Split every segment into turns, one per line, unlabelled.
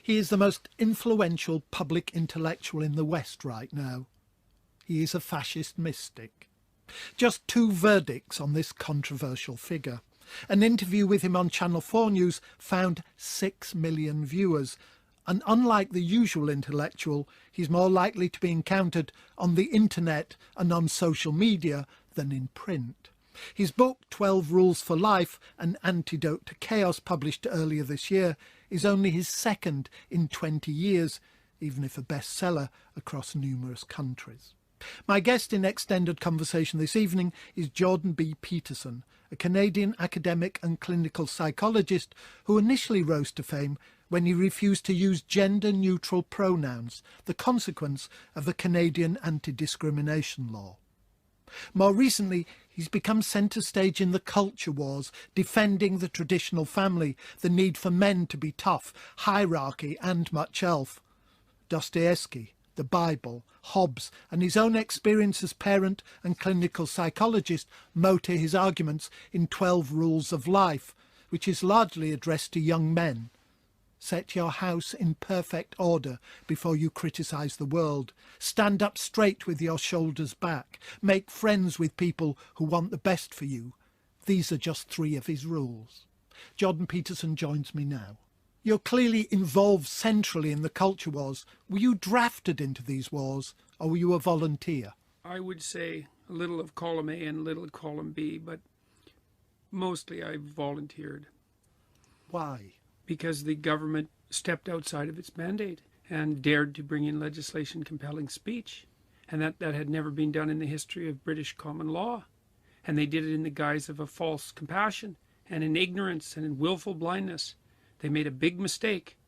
He is the most influential public intellectual in the West right now. He is a fascist mystic. Just 2 verdicts on this controversial figure. An interview with him on Channel 4 News found 6 million viewers, and unlike the usual intellectual, he's more likely to be encountered on the internet and on social media than in print. His book, 12 Rules for Life, An Antidote to Chaos, published earlier this year, is only his 2nd in 20 years, even if a bestseller across numerous countries. My guest in Extended Conversation this evening is Jordan B. Peterson, a Canadian academic and clinical psychologist who initially rose to fame when he refused to use gender-neutral pronouns, the consequence of the Canadian anti-discrimination law. More recently, he's become centre stage in the culture wars, defending the traditional family, the need for men to be tough, hierarchy and much else. Dostoevsky, the Bible, Hobbes and his own experience as parent and clinical psychologist motor his arguments in 12 Rules of Life, which is largely addressed to young men. Set your house in perfect order before you criticise the world. Stand up straight with your shoulders back. Make friends with people who want the best for you. These are just 3 of his rules. Jordan Peterson joins me now. You're clearly involved centrally in the culture wars. Were you drafted into these wars, or were you a volunteer?
I would say a little of column A and a little of column B, but mostly I volunteered.
Why?
Because the government stepped outside of its mandate and dared to bring in legislation compelling speech. And that had never been done in the history of British common law. And they did it in the guise of a false compassion and in ignorance and in willful blindness. They made a big mistake.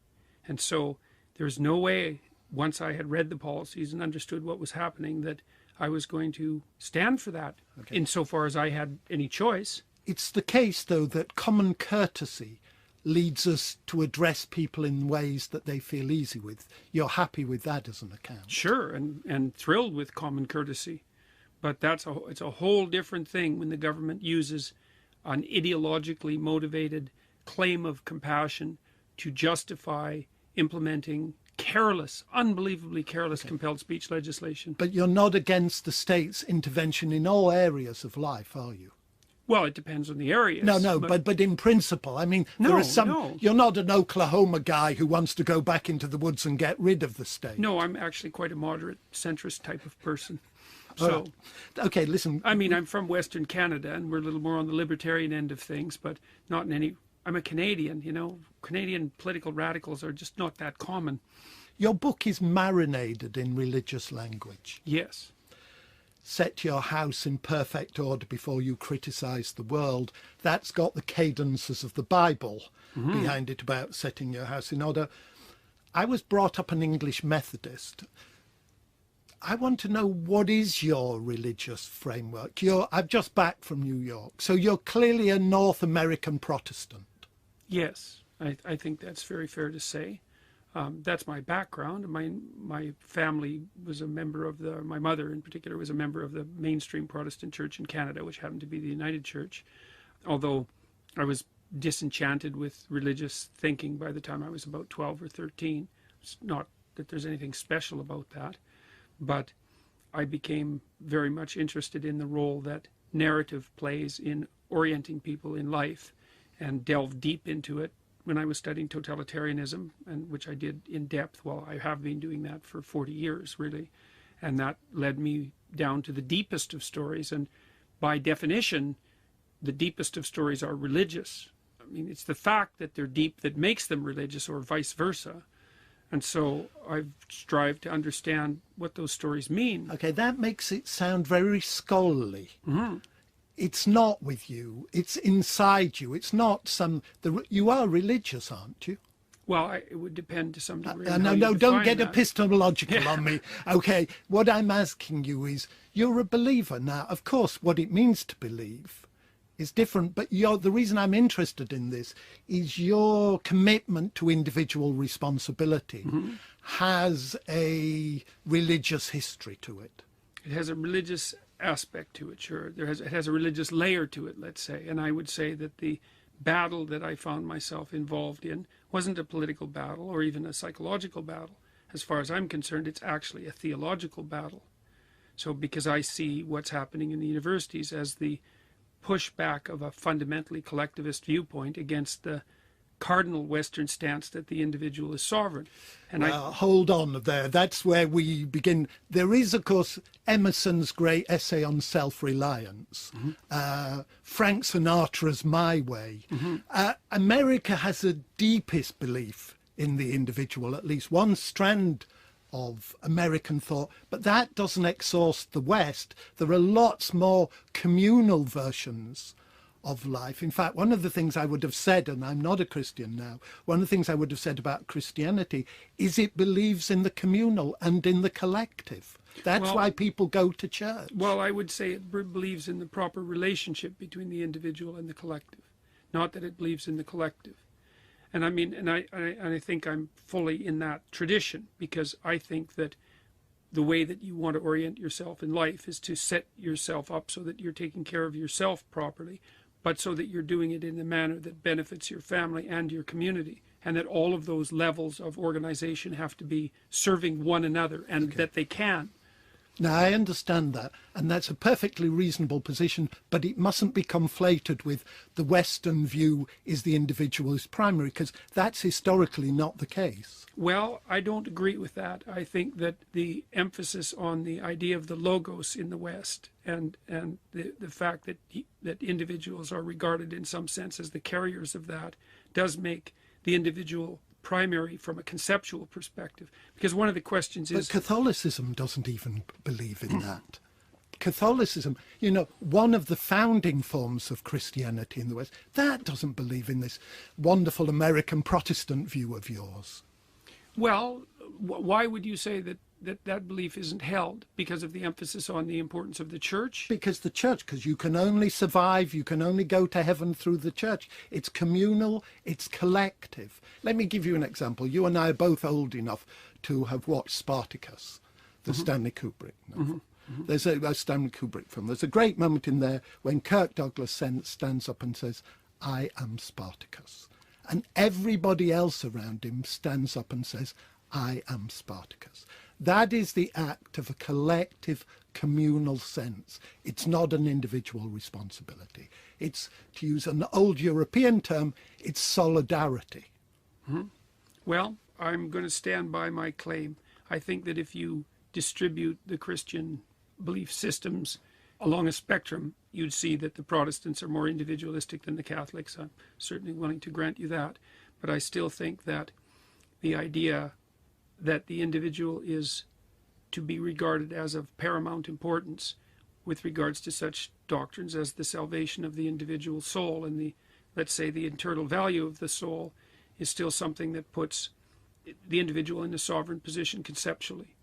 And so there's no way, once I had read the policies and understood what was happening, that I was going to stand for that, insofar as I had any choice.
It's the case, though, that common courtesy leads us to address people in ways that they feel easy with. You're happy with that as an account?
Sure, and thrilled with common courtesy. But it's a whole different thing when the government uses an ideologically motivated claim of compassion to justify implementing careless, unbelievably careless compelled speech legislation.
But you're not against the state's intervention in all areas of life, are you?
Well, it depends on the areas.
No, but in principle, I mean, there are some.
No.
You're not an Oklahoma guy who wants to go back into the woods and get rid of the state.
No, I'm actually quite a moderate, centrist type of person. So,
okay, listen.
I mean, I'm from Western Canada, and we're a little more on the libertarian end of things, but not in any. I'm a Canadian, you know. Canadian political radicals are just not that common.
Your book is marinated in religious language.
Yes.
Set your house in perfect order before you criticise the world. That's got the cadences of the Bible behind it about setting your house in order. I was brought up an English Methodist. I want to know, what is your religious framework? I'm just back from New York, so you're clearly a North American Protestant.
Yes, I think that's very fair to say. That's my background. My family was a member of my mother in particular was a member of the mainstream Protestant church in Canada, which happened to be the United Church. Although I was disenchanted with religious thinking by the time I was about 12 or 13. It's not that there's anything special about that, but I became very much interested in the role that narrative plays in orienting people in life, and delved deep into it when I was studying totalitarianism, and which I did in depth. Well, I have been doing that for 40 years, really. And that led me down to the deepest of stories. And by definition, the deepest of stories are religious. I mean, it's the fact that they're deep that makes them religious, or vice versa. And so I've strived to understand what those stories mean.
Okay, that makes it sound very scholarly. It's not with you, it's inside you. It's not you are religious, aren't you?
Well, it would depend to some degree.
No, don't get epistemological on me. Okay, what I'm asking you is, you're a believer. Now, of course, what it means to believe is different, but the reason I'm interested in this is your commitment to individual responsibility has a religious history to it.
It has a religious aspect to it, sure. It has a religious layer to it, let's say. And I would say that the battle that I found myself involved in wasn't a political battle or even a psychological battle. As far as I'm concerned, it's actually a theological battle. So because I see what's happening in the universities as the pushback of a fundamentally collectivist viewpoint against the cardinal Western stance that the individual is sovereign. And
hold on there. That's where we begin. There is, of course, Emerson's great essay on self-reliance, Frank Sinatra's My Way. America has a deepest belief in the individual, at least one strand of American thought, but that doesn't exhaust the West. There are lots more communal versions of life. In fact, one of the things I would have said, and I'm not a Christian now, one of the things I would have said about Christianity is it believes in the communal and in the collective. That's why people go to church.
Well, I would say it believes in the proper relationship between the individual and the collective, not that it believes in the collective. And I mean, and I think I'm fully in that tradition, because I think that the way that you want to orient yourself in life is to set yourself up so that you're taking care of yourself properly, but so that you're doing it in a manner that benefits your family and your community, and that all of those levels of organization have to be serving one another, and that they can.
Now, I understand that, and that's a perfectly reasonable position, but it mustn't be conflated with the Western view is the individual is primary, because that's historically not the case.
Well, I don't agree with that. I think that the emphasis on the idea of the logos in the West and the fact that individuals are regarded in some sense as the carriers of that does make the individual primary from a conceptual perspective. Because one of the questions is...
But Catholicism doesn't even believe in that. Catholicism, you know, one of the founding forms of Christianity in the West, that doesn't believe in this wonderful American Protestant view of yours.
Well, why would you say that belief isn't held? Because of the emphasis on the importance of the church?
Because the church, because you can only survive, you can only go to heaven through the church. It's communal, it's collective. Let me give you an example. You and I are both old enough to have watched Spartacus, the Stanley Kubrick novel. There's a Stanley Kubrick film. There's a great moment in there when Kirk Douglas stands up and says, "I am Spartacus." And everybody else around him stands up and says, "I am Spartacus." That is the act of a collective communal sense. It's not an individual responsibility. It's, to use an old European term, it's solidarity.
Well, I'm going to stand by my claim. I think that if you distribute the Christian belief systems along a spectrum, you'd see that the Protestants are more individualistic than the Catholics. I'm certainly willing to grant you that. But I still think that the idea that the individual is to be regarded as of paramount importance with regards to such doctrines as the salvation of the individual soul and the, let's say, the internal value of the soul is still something that puts the individual in a sovereign position conceptually.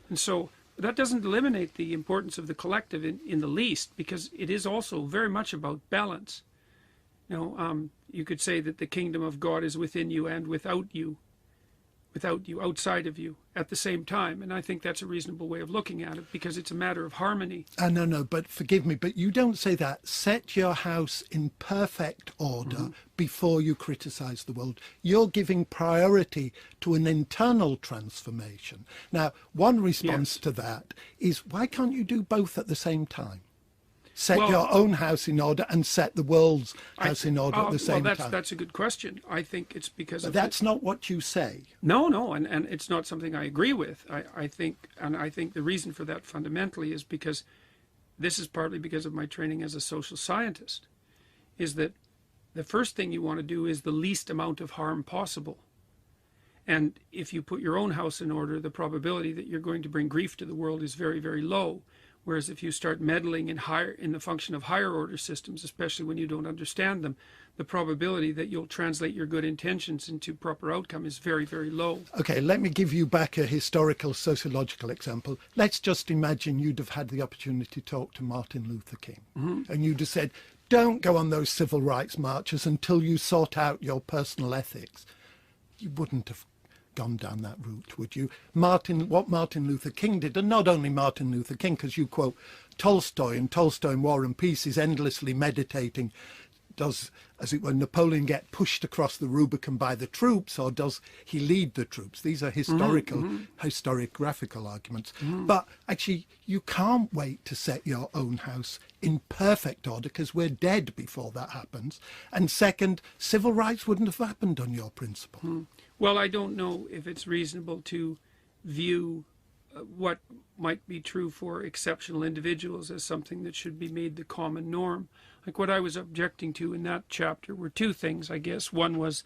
And so that doesn't eliminate the importance of the collective in the least, because it is also very much about balance. You know, you could say that the kingdom of God is within you and without you, outside of you, at the same time. And I think that's a reasonable way of looking at it, because it's a matter of harmony.
No, but forgive me, but you don't say that. Set your house in perfect order before you criticize the world. You're giving priority to an internal transformation. Now, one response to that is, why can't you do both at the same time? Set your own house in order and set the world's house in order at the same time.
That's a good question. I think it's because
but that's not what you say.
No, and it's not something I agree with. I think the reason for that fundamentally is because this is partly because of my training as a social scientist, is that the first thing you want to do is the least amount of harm possible. And if you put your own house in order, the probability that you're going to bring grief to the world is very, very low. Whereas if you start meddling in the function of higher order systems, especially when you don't understand them, the probability that you'll translate your good intentions into proper outcome is very, very low.
Okay, let me give you back a historical sociological example. Let's just imagine you'd have had the opportunity to talk to Martin Luther King. And you'd have said, don't go on those civil rights marches until you sort out your personal ethics. You wouldn't have gone down that route, would you? What Martin Luther King did, and not only Martin Luther King, because you quote Tolstoy, and Tolstoy in War and Peace is endlessly meditating does, as it were, Napoleon get pushed across the Rubicon by the troops, or does he lead the troops? These are historiographical arguments. But actually, you can't wait to set your own house in perfect order, because we're dead before that happens. And second, civil rights wouldn't have happened on your principle.
Well, I don't know if it's reasonable to view what might be true for exceptional individuals as something that should be made the common norm. Like what I was objecting to in that chapter were two things, I guess. One was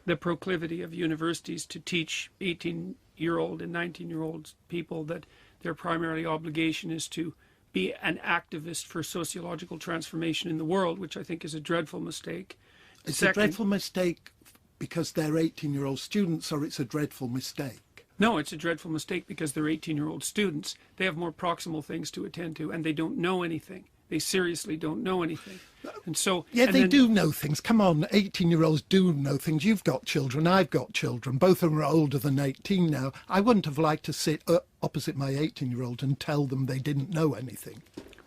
the proclivity of universities to teach 18-year-old and 19-year-old people that their primary obligation is to be an activist for sociological transformation in the world, which I think is a dreadful mistake.
It's a dreadful mistake because they're 18-year-old students, or it's a dreadful mistake?
No, it's a dreadful mistake because they're 18-year-old students. They have more proximal things to attend to, and they don't know anything. They seriously don't know anything. And so...
Yeah, they do know things. Come on, 18-year-olds do know things. You've got children, I've got children. Both of them are older than 18 now. I wouldn't have liked to sit opposite my 18-year-old and tell them they didn't know anything.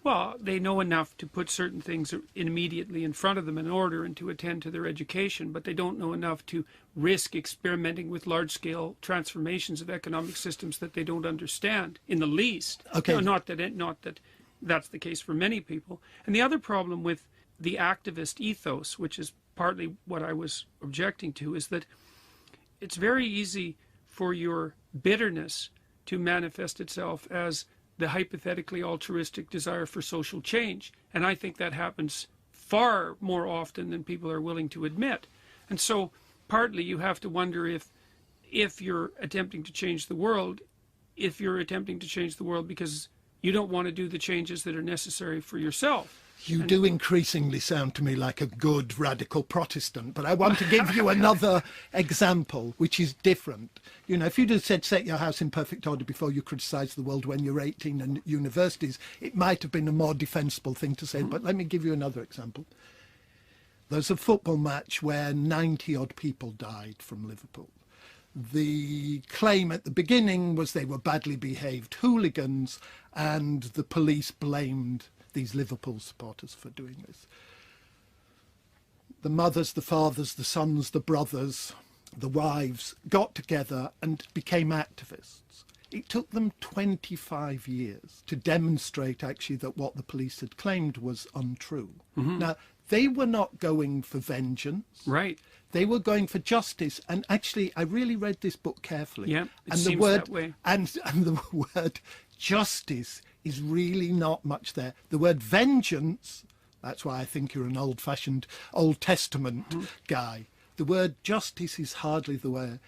Well, they know enough to put certain things immediately in front of them in order and to attend to their education, but they don't know enough to risk experimenting with large-scale transformations of economic systems that they don't understand in the least.
Okay.
No, not that that's the case for many people. And the other problem with the activist ethos, which is partly what I was objecting to, is that it's very easy for your bitterness to manifest itself as the hypothetically altruistic desire for social change. And I think that happens far more often than people are willing to admit. And so partly you have to wonder if you're attempting to change the world, because you don't want to do the changes that are necessary for yourself.
You do increasingly sound to me like a good radical Protestant, but I want to give you another example, which is different. You know, if you'd have said set your house in perfect order before you criticise the world when you're 18 and at universities, it might have been a more defensible thing to say. But let me give you another example. There's a football match where 90-odd people died from Liverpool. The claim at the beginning was they were badly behaved hooligans, and the police blamed these Liverpool supporters for doing this. The mothers, the fathers, the sons, the brothers, the wives got together and became activists. It took them 25 years to demonstrate actually that what the police had claimed was untrue. Now, they were not going for vengeance.
Right.
They were going for justice. And actually, I really read this book carefully.
Yeah, it
and
seems
the word,
that way.
And the word justice is really not much there. The word vengeance, that's why I think you're an old-fashioned Old Testament guy. The word justice is hardly the word.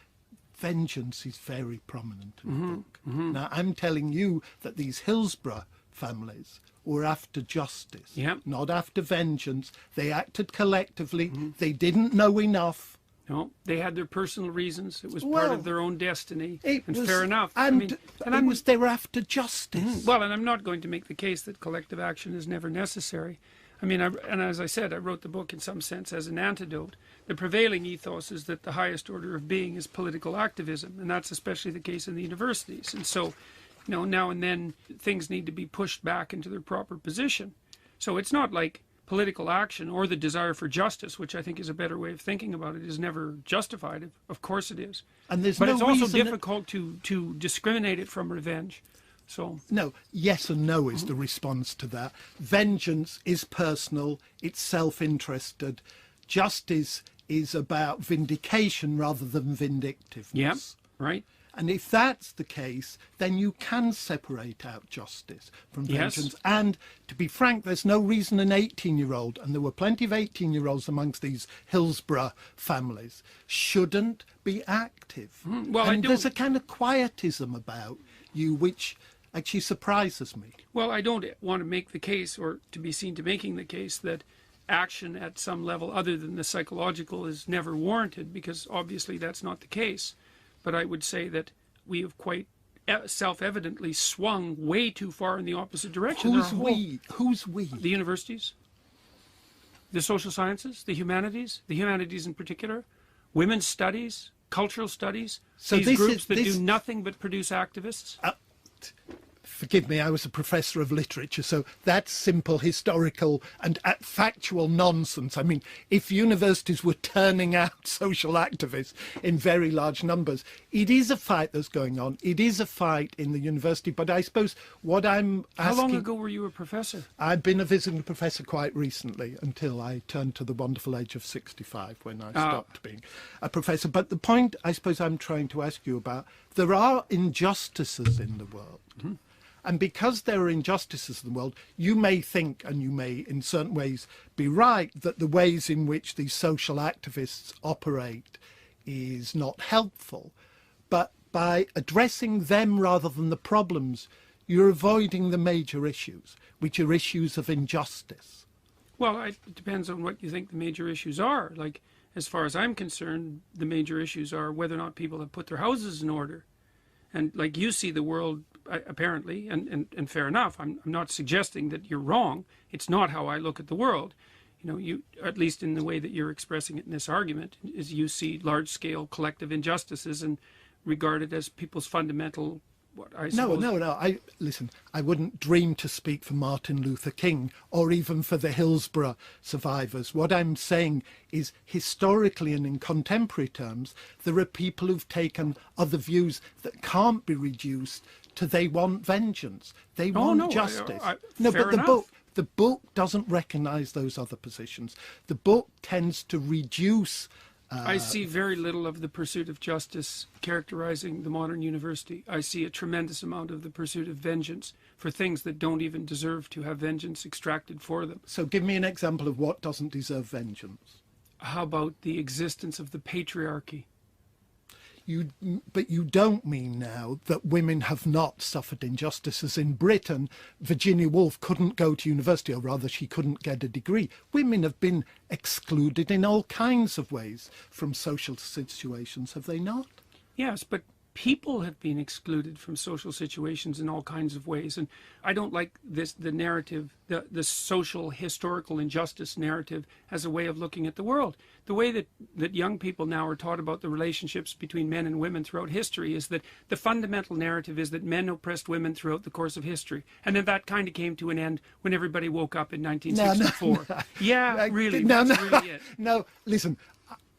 Vengeance is very prominent in the book. Now, I'm telling you that these Hillsborough families were after justice, not after vengeance. They acted collectively. They didn't know enough.
No, they had their personal reasons. It was part of their own destiny, and
was,
fair enough.
And they were after justice.
Well, and I'm not going to make the case that collective action is never necessary. I mean, and as I said, I wrote the book in some sense as an antidote. The prevailing ethos is that the highest order of being is political activism, and that's especially the case in the universities. And so, you know, now and then things need to be pushed back into their proper position. So it's not like political action or the desire for justice, which I think is a better way of thinking about it, is never justified. Of course it is.
And there's
but
no
it's also
reason
difficult to discriminate it from revenge. So
no, yes and no is the response to that. Vengeance is personal, it's self-interested. Justice is about vindication rather than vindictiveness.
Yeah, right.
And if that's the case, then you can separate out justice from vengeance.
Yes.
And to be frank, there's no reason an 18-year-old, and there were plenty of 18-year-olds amongst these Hillsborough families, shouldn't be active.
Well,
and there's a kind of quietism about you which actually surprises me.
Well, I don't want to make the case, or to be seen to making the case, that action at some level other than the psychological is never warranted, because obviously that's not the case. But I would say that we have quite self-evidently swung way too far in the opposite direction.
Who's we? Who's we?
The universities, the social sciences, the humanities in particular, women's studies, cultural studies, so these groups that do nothing but produce activists.
Forgive me, I was a professor of literature, so that's simple historical and factual nonsense. I mean, if universities were turning out social activists in very large numbers, it is a fight that's going on. It is a fight in the university, but I suppose what I'm asking...
How long ago were you a professor?
I've been a visiting professor quite recently, until I turned to the wonderful age of 65 when I stopped being a professor. But the point I suppose I'm trying to ask you about, there are injustices in the world. Mm-hmm. And because there are injustices in the world, you may think, and you may in certain ways be right, that the ways in which these social activists operate is not helpful. But by addressing them rather than the problems, you're avoiding the major issues, which are issues of injustice.
Well, it depends on what you think the major issues are. Like, as far as I'm concerned, the major issues are whether or not people have put their houses in order. And like you see the world, apparently, and fair enough, I'm not suggesting that you're wrong. It's not how I look at the world. You know, you, at least in the way that you're expressing it in this argument, is you see large-scale collective injustices and regard it as people's fundamental, what I suppose...
No. Listen, I wouldn't dream to speak for Martin Luther King or even for the Hillsborough survivors. What I'm saying is, historically and in contemporary terms, there are people who've taken other views that can't be reduced to they want vengeance. They want justice. The book doesn't recognise those other positions. The book tends to reduce...
I see very little of the pursuit of justice characterizing the modern university. I see a tremendous amount of the pursuit of vengeance for things that don't even deserve to have vengeance extracted for them.
So give me an example of what doesn't deserve vengeance.
How about the existence of the patriarchy?
But you don't mean now that women have not suffered injustices. In Britain, Virginia Woolf couldn't go to university, or rather she couldn't get a degree. Women have been excluded in all kinds of ways from social situations, have they not?
Yes, but people have been excluded from social situations in all kinds of ways. And I don't like the narrative, the social historical injustice narrative as a way of looking at the world. The way that young people now are taught about the relationships between men and women throughout history is that the fundamental narrative is that men oppressed women throughout the course of history. And then that kind of came to an end when everybody woke up in 1964.
No.
Yeah, really. That's really it.
No, listen,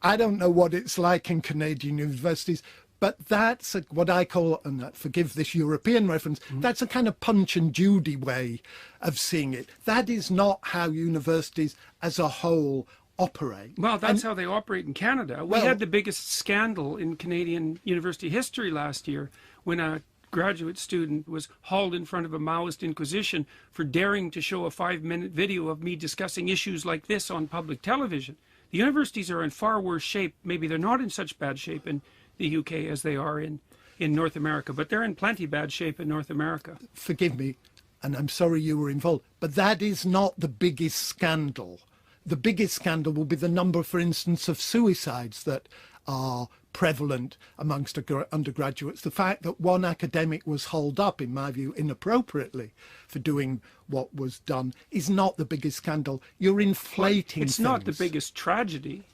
I don't know what it's like in Canadian universities, but that's what I call, and forgive this European reference, that's a kind of Punch and Judy way of seeing it. That is not how universities as a whole operate.
Well, that's how they operate in Canada. We had the biggest scandal in Canadian university history last year when a graduate student was hauled in front of a Maoist inquisition for daring to show a 5-minute video of me discussing issues like this on public television. The universities are in far worse shape. Maybe they're not in such bad shape in the UK as they are in North America, but they're in plenty bad shape in North America.
Forgive me, and I'm sorry you were involved, but that is not the biggest scandal. The biggest scandal will be the number, for instance, of suicides that are prevalent amongst undergraduates. The fact that one academic was hauled up, in my view, inappropriately for doing what was done is not the biggest scandal. You're inflating
It's
things.
not the biggest tragedy.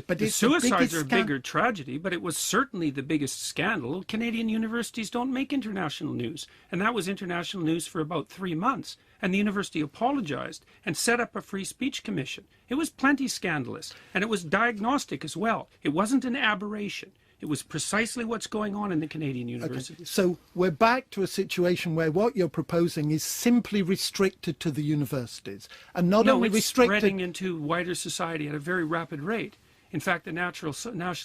But
the suicides are a bigger tragedy, but it was certainly the biggest scandal. Canadian universities don't make international news, and that was international news for about 3 months. And the university apologized and set up a free speech commission. It was plenty scandalous, and it was diagnostic as well. It wasn't an aberration. It was precisely what's going on in the Canadian universities.
Okay. So we're back to a situation where what you're proposing is simply restricted to the universities, and not only restricted...
spreading into wider society at a very rapid rate. In fact, the National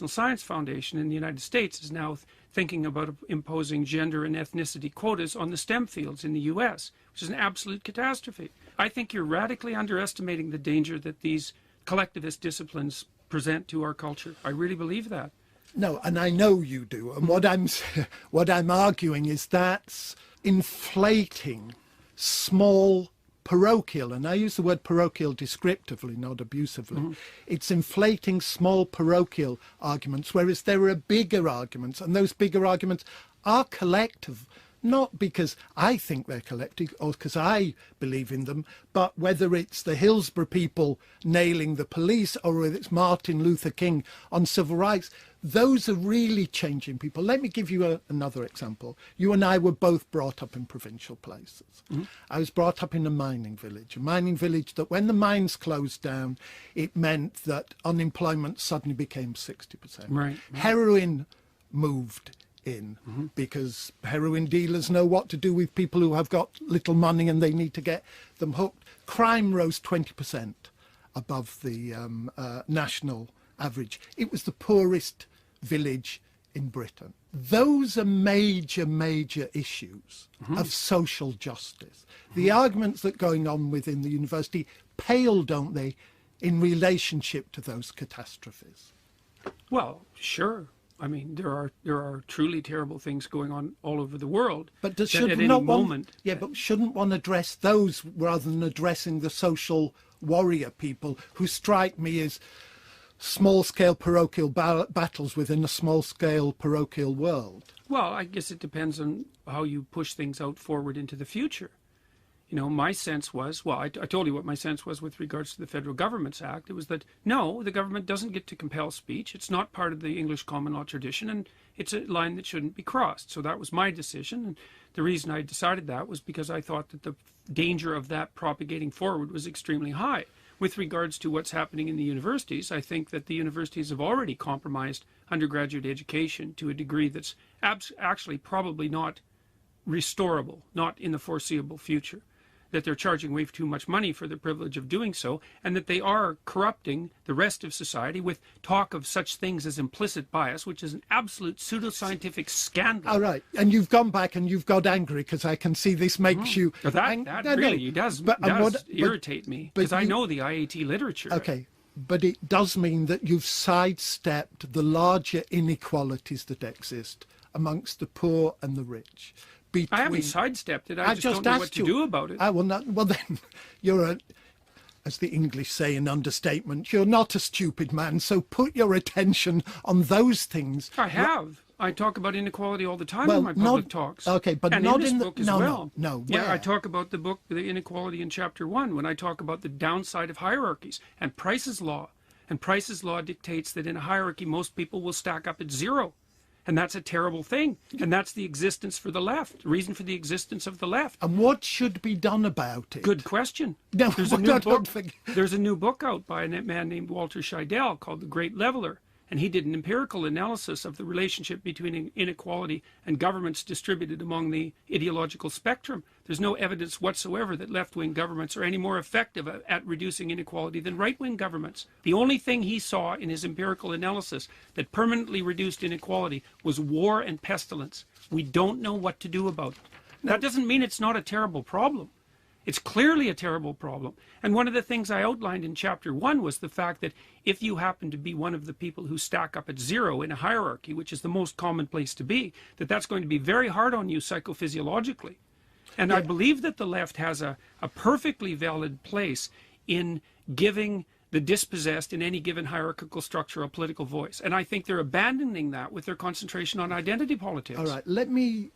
Science Foundation in the United States is now thinking about imposing gender and ethnicity quotas on the STEM fields in the US, which is an absolute catastrophe. I think you're radically underestimating the danger that these collectivist disciplines present to our culture. I really believe that.
No, and I know you do. And what I'm arguing is that's inflating small parochial, and I use the word parochial descriptively, not abusively. It's inflating small parochial arguments, whereas there are bigger arguments, and those bigger arguments are collective not because I think they're collective or because I believe in them, but whether it's the Hillsborough people nailing the police or whether it's Martin Luther King on civil rights, those are really changing people. Let me give you another example. You and I were both brought up in provincial places. Mm-hmm. I was brought up in a mining village that when the mines closed down, it meant that unemployment suddenly became 60%.
Right.
Heroin moved in because heroin dealers know what to do with people who have got little money and they need to get them hooked. Crime rose 20% above the national average. It was the poorest village in Britain. Those are major, major issues of social justice. The arguments that are going on within the university pale, don't they, in relationship to those catastrophes?
Well, sure. I mean, there are truly terrible things going on all over the world.
But shouldn't one address those rather than addressing the social warrior people who strike me as small-scale parochial battles within a small-scale parochial world?
Well, I guess it depends on how you push things out forward into the future. You know, my sense was, well, I told you what my sense was with regards to the Federal Governments Act. It was that, no, the government doesn't get to compel speech. It's not part of the English common law tradition, and it's a line that shouldn't be crossed. So that was my decision, and the reason I decided that was because I thought that the danger of that propagating forward was extremely high. With regards to what's happening in the universities, I think that the universities have already compromised undergraduate education to a degree that's actually probably not restorable, not in the foreseeable future. That they're charging way too much money for the privilege of doing so, and that they are corrupting the rest of society with talk of such things as implicit bias, which is an absolute pseudoscientific scandal.
All right, and you've gone back and you've got angry because I can see this makes you...
That really does irritate me, because I know the IAT literature.
Okay, but it does mean that you've sidestepped the larger inequalities that exist amongst the poor and the rich.
I haven't sidestepped it. I just don't know what to do about it.
Well, then, you're as the English say in understatement, you're not a stupid man, so put your attention on those things.
I have. I talk about inequality all the time in my public talks.
Okay, but
and
not
in this book as well.
No.
Yeah, I talk about the inequality in chapter 1 when I talk about the downside of hierarchies and Price's law. And Price's law dictates that in a hierarchy, most people will stack up at 0. And that's a terrible thing. And that's the existence for the left, the reason for the existence of the left.
And what should be done about it?
Good question.
No,
there's a new book out by a man named Walter Scheidel called The Great Leveler. And he did an empirical analysis of the relationship between inequality and governments distributed among the ideological spectrum. There's no evidence whatsoever that left-wing governments are any more effective at reducing inequality than right-wing governments. The only thing he saw in his empirical analysis that permanently reduced inequality was war and pestilence. We don't know what to do about it. That doesn't mean it's not a terrible problem. It's clearly a terrible problem. And one of the things I outlined in chapter 1 was the fact that if you happen to be one of the people who stack up at 0 in a hierarchy, which is the most common place to be, that's going to be very hard on you psychophysiologically. And I believe that the left has a perfectly valid place in giving the dispossessed in any given hierarchical structure a political voice. And I think they're abandoning that with their concentration on identity politics.
All right, let me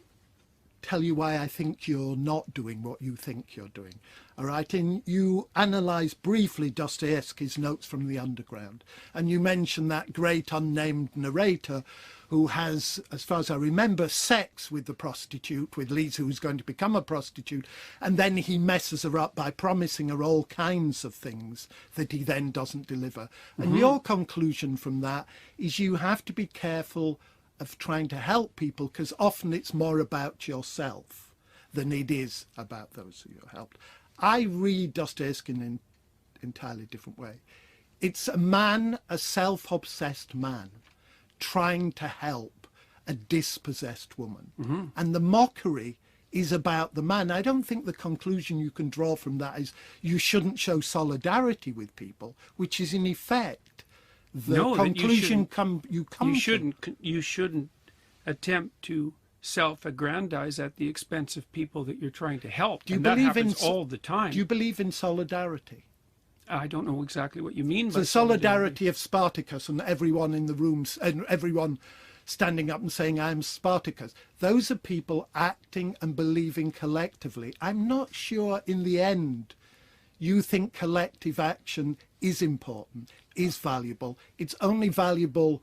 tell you why I think you're not doing what you think you're doing. All right, and you analyse briefly Dostoevsky's Notes from the Underground, and you mention that great unnamed narrator who has, as far as I remember, sex with the prostitute, with Lisa, who's going to become a prostitute, and then he messes her up by promising her all kinds of things that he then doesn't deliver. And your conclusion from that is you have to be careful of trying to help people, because often it's more about yourself than it is about those who you're helped. I read Dostoevsky in an entirely different way. It's a man, a self-obsessed man, trying to help a dispossessed woman. And the mockery is about the man. I don't think the conclusion you can draw from that is you shouldn't show solidarity with people, which is in effect conclusion
you shouldn't attempt to self-aggrandize at the expense of people that you're trying to help. That happens all the time.
Do you believe in solidarity?
I don't know exactly what you mean by
the solidarity of Spartacus and everyone in the rooms and everyone standing up and saying, I'm Spartacus. Those are people acting and believing collectively. I'm not sure in the end you think collective action is important, is valuable. It's only valuable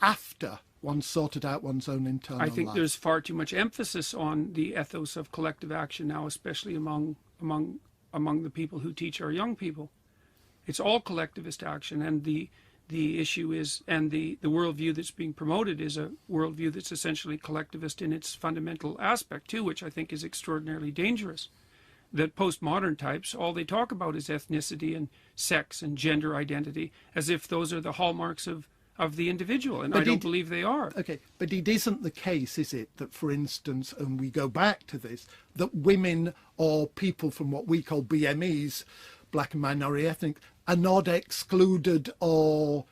after one's sorted out one's own internal life.
I think there's far too much emphasis on the ethos of collective action now, especially among the people who teach our young people. It's all collectivist action, and the issue is, and the worldview that's being promoted is a worldview that's essentially collectivist in its fundamental aspect too, which I think is extraordinarily dangerous. That postmodern types, all they talk about is ethnicity and sex and gender identity, as if those are the hallmarks of the individual, and I don't believe they are.
Okay, but it isn't the case, is it, that, for instance, and we go back to this, that women or people from what we call BMEs, black and minority ethnic, are not excluded or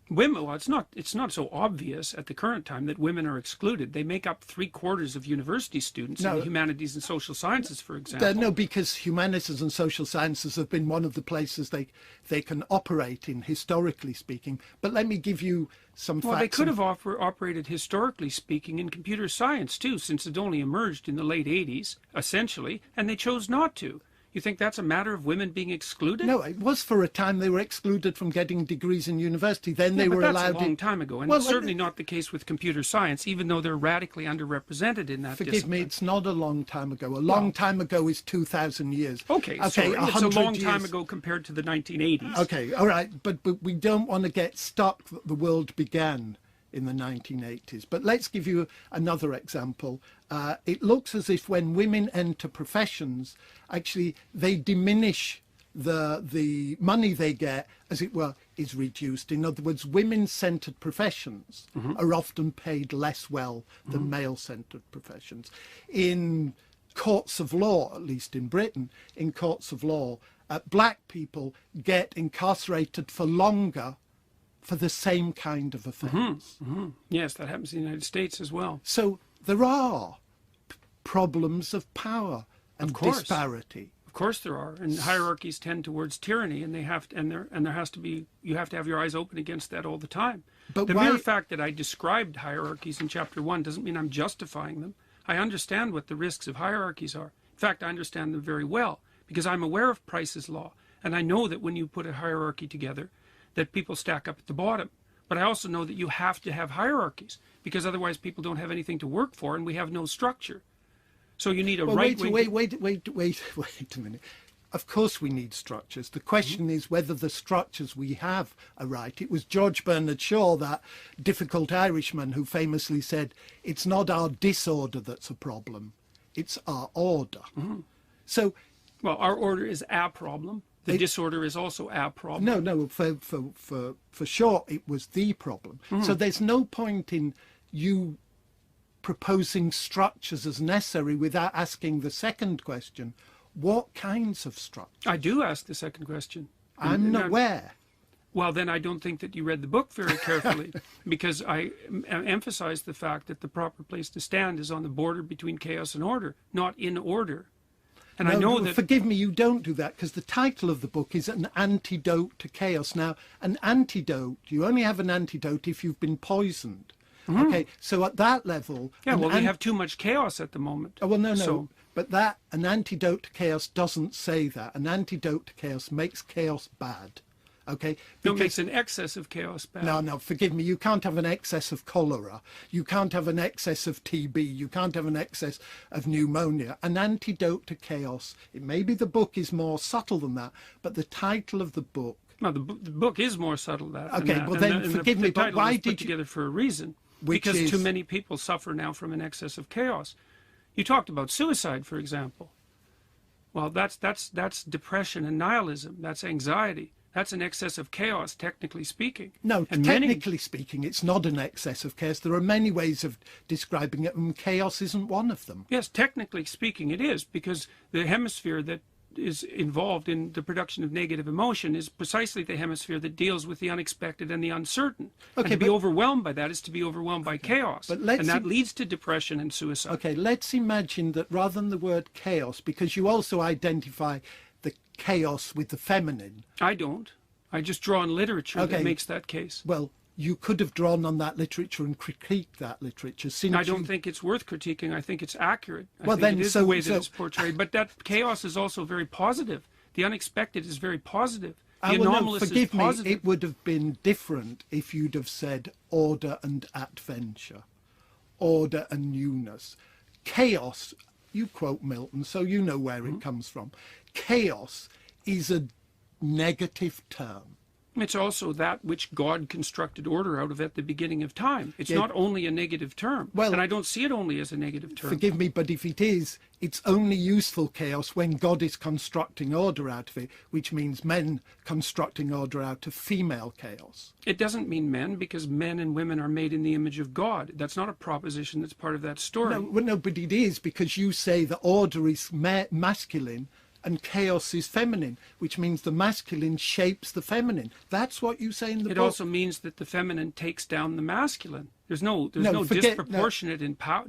women, well, it's not so obvious at the current time that women are excluded. They make up 3/4 of university students in the humanities and social sciences, for example.
No, because humanities and social sciences have been one of the places they can operate in, historically speaking. But let me give you some facts.
Well, they could have operated, historically speaking, in computer science, too, since it only emerged in the late 80s, essentially, and they chose not to. You think that's a matter of women being excluded?
No, it was for a time they were excluded from getting degrees in university. Then they were allowed.
That's a long time ago, and it's certainly not the case with computer science, even though they're radically underrepresented in that discipline.
Forgive me, it's not a long time ago. A long time ago is 2,000 years.
Okay, sorry, it's a long time ago compared to the 1980s.
Okay, all right, but we don't want to get stuck that the world began in the 1980s. But let's give you another example. It looks as if when women enter professions, actually they diminish the money they get, as it were, is reduced. In other words, women-centered professions are often paid less well than male-centered professions. In courts of law, at least in Britain, in courts of law, black people get incarcerated for longer for the same kind of offence.
Yes, that happens in the United States as well.
So there are problems of power and disparity.
Of course there are, and hierarchies tend towards tyranny, and there has to be, you have to have your eyes open against that all the time. But the mere fact that I described hierarchies in chapter 1 doesn't mean I'm justifying them. I understand what the risks of hierarchies are. In fact, I understand them very well, because I'm aware of Price's law, and I know that when you put a hierarchy together, that people stack up at the bottom. But I also know that you have to have hierarchies, because otherwise people don't have anything to work for, and we have no structure. So you need a right wing.
Wait a minute. Of course we need structures. The question is whether the structures we have are right. It was George Bernard Shaw, that difficult Irishman, who famously said, it's not our disorder that's a problem, it's our order. So,
well, our order is a problem. The disorder is also a problem.
No, for sure it was the problem. So there's no point in you proposing structures as necessary without asking the second question, what kinds of structures?
I do ask the second question.
I'm not aware.
Well, then I don't think that you read the book very carefully, because I emphasize the fact that the proper place to stand is on the border between chaos and order, not in order. And I know that...
Forgive me, you don't do that, because the title of the book is An Antidote to Chaos. Now, an antidote, you only have an antidote if you've been poisoned. Okay, so at that level...
Yeah, well, we have too much chaos at the moment.
Oh, well, no. But an antidote to chaos doesn't say that. An antidote to chaos makes chaos bad. Okay?
No, it makes an excess of chaos bad.
No, forgive me. You can't have an excess of cholera. You can't have an excess of TB. You can't have an excess of pneumonia. An antidote to chaos. It may be the book is more subtle than that, but the title of the book...
No, the book is more subtle than that.
Okay, well then, forgive me, but why did you...
together for a reason. Because too many people suffer now from an excess of chaos. You talked about suicide, for example. Well, that's depression and nihilism. That's anxiety. That's an excess of chaos, technically speaking.
No, and technically speaking, it's not an excess of chaos. There are many ways of describing it, and chaos isn't one of them.
Yes, technically speaking, it is, because the hemisphere that is involved in the production of negative emotion is precisely the hemisphere that deals with the unexpected and the uncertain. Okay, and to be overwhelmed by that is to be overwhelmed by chaos. And that leads to depression and suicide.
Okay, let's imagine that rather than the word chaos, because you also identify the chaos with the feminine.
I don't. I just draw on literature that makes that case.
Well, you could have drawn on that literature and critiqued that literature. Since
I don't think it's worth critiquing. I think it's accurate. I
well,
think
then,
it is
so,
the way that
so,
it's portrayed. But that chaos is also very positive. The unexpected is very positive. The
well, no,
anomalous
forgive
is
me,
positive.
it would have been different if you'd have said order and adventure, order and newness. Chaos, you quote Milton, so you know where it comes from. Chaos is a negative term.
It's also that which God constructed order out of at the beginning of time. It's not only a negative term.
Well,
and I don't see it only as a negative term.
Forgive me, but if it is, it's only useful chaos when God is constructing order out of it, which means men constructing order out of female chaos.
It doesn't mean men, because men and women are made in the image of God. That's not a proposition that's part of that story.
No, but it is, because you say that order is masculine and chaos is feminine, which means the masculine shapes the feminine. That's what you say in the book.
It also means that the feminine takes down the masculine. There's no disproportionate in power.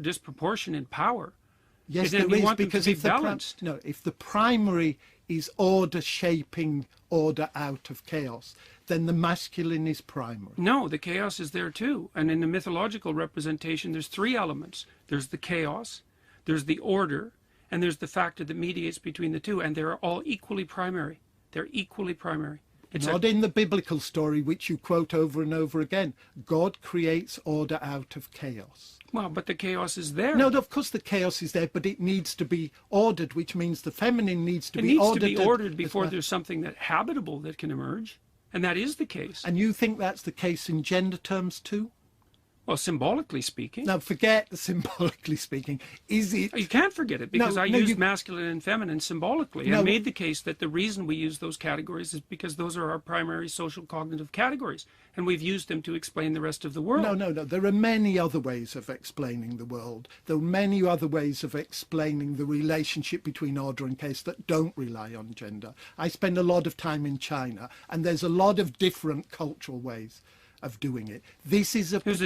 Yes, there is, because if the primary is order shaping order out of chaos, then the masculine is primary.
No, the chaos is there too. And in the mythological representation, there's three elements. There's the chaos, there's the order, and there's the factor that mediates between the two, and they're all equally primary. They're equally primary. It's
not in the biblical story, which you quote over and over again. God creates order out of chaos.
Well, but the chaos is there.
No, of course the chaos is there, but it needs to be ordered, which means the feminine needs to be ordered.
It needs to be ordered before there's something that habitable that can emerge, and that is the case.
And you think that's the case in gender terms too?
Well, symbolically speaking.
Now, forget the symbolically speaking. Is it?
You can't forget it, because I used masculine and feminine symbolically. I made the case that the reason we use those categories is because those are our primary social cognitive categories, and we've used them to explain the rest of the world.
No. There are many other ways of explaining the world. There are many other ways of explaining the relationship between order and chaos that don't rely on gender. I spend a lot of time in China, and there's a lot of different cultural ways of doing it. This is
there's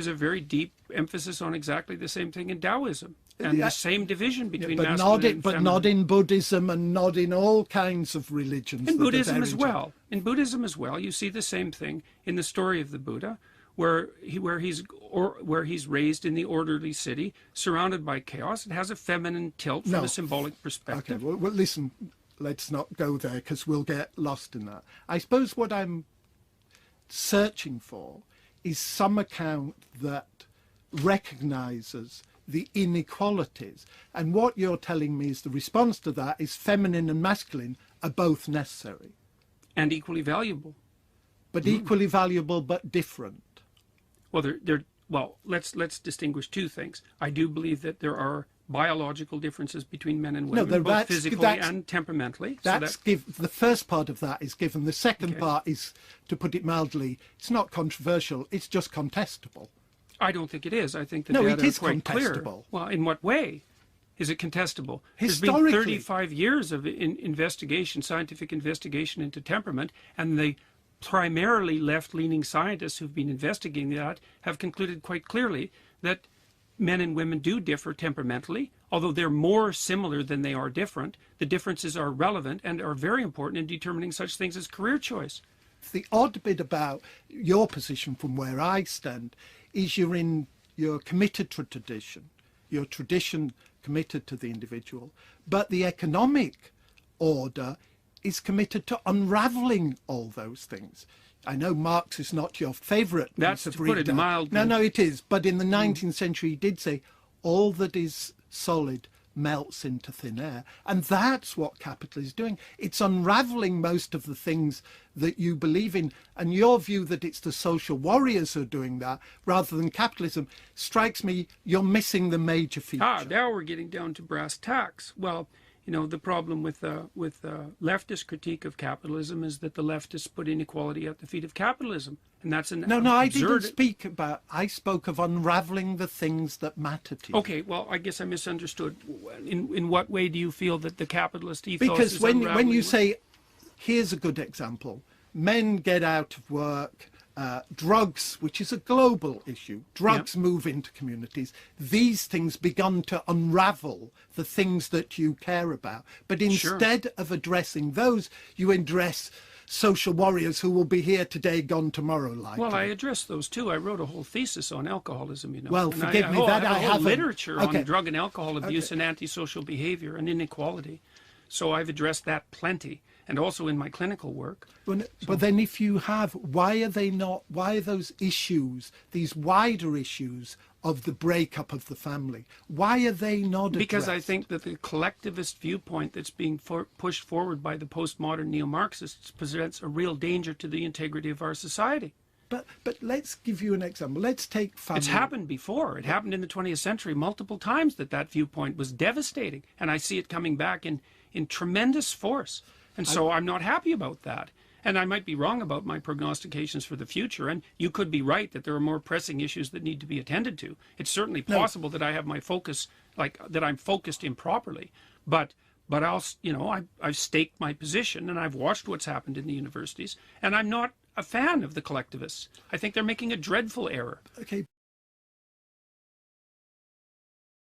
a very deep emphasis on exactly the same thing in Taoism, and the same division between masculine and feminine.
But not in Buddhism, and not in all kinds of religions.
In Buddhism as well. In Buddhism as well, you see the same thing in the story of the Buddha, where he's raised in the orderly city, surrounded by chaos. It has a feminine tilt from a symbolic perspective.
Okay, well, listen, let's not go there, because we'll get lost in that. I suppose what I'm searching for is some account that recognizes the inequalities, and what you're telling me is the response to that is feminine and masculine are both necessary
and equally valuable,
but equally valuable but different.
Well, let's distinguish two things. I do believe that there are biological differences between men and women, both physically and temperamentally.
The first part of that is given. The second part is, to put it mildly, it's not controversial, it's just contestable.
I don't think it is. I think the data
it is
are quite
contestable.
Clear. Well, in what way is it contestable?
Historically.
There's been 35 years of investigation, scientific investigation into temperament, and the primarily left-leaning scientists who've been investigating that have concluded quite clearly that men and women do differ temperamentally, although they're more similar than they are different. The differences are relevant and are very important in determining such things as career choice.
The odd bit about your position from where I stand is you're committed to tradition. Your tradition committed to the individual, but the economic order is committed to unraveling all those things. I know Marx is not your favourite piece of reading.
Put it mildly.
No, it is. But in the 19th century, he did say, all that is solid melts into thin air. And that's what capital is doing. It's unraveling most of the things that you believe in. And your view that it's the social warriors who are doing that rather than capitalism strikes me you're missing the major feature.
Now we're getting down to brass tacks. Well, you know, the problem with leftist critique of capitalism is that the leftists put inequality at the feet of capitalism, and that's an
No, I didn't speak about. I spoke of unraveling the things that matter to you.
Okay, well, I guess I misunderstood. In what way do you feel that the capitalist ethos
because
is
when you say, here's a good example: men get out of work. Drugs, which is a global issue, drugs move into communities. These things begun to unravel the things that you care about. But instead of addressing those, you address social warriors who will be here today, gone tomorrow, likely.
Well, I addressed those too. I wrote a whole thesis on alcoholism, you know.
Well,
and
forgive me, that I
have a whole
haven't.
literature
Okay.
on drug and alcohol abuse and antisocial behavior and inequality. So I've addressed that plenty, and also in my clinical work.
But then if you have, why are those issues, these wider issues of the breakup of the family, why are they not addressed?
Because I think that the collectivist viewpoint that's being pushed forward by the postmodern neo-Marxists presents a real danger to the integrity of our society.
But let's give you an example. Let's take family.
It's happened before. It happened in the 20th century multiple times that viewpoint was devastating. And I see it coming back in tremendous force. And so I'm not happy about that. And I might be wrong about my prognostications for the future. And you could be right that there are more pressing issues that need to be attended to. It's certainly possible that I have my focus, that I'm focused improperly. But I've staked my position and I've watched what's happened in the universities. And I'm not a fan of the collectivists. I think they're making a dreadful error.
Okay.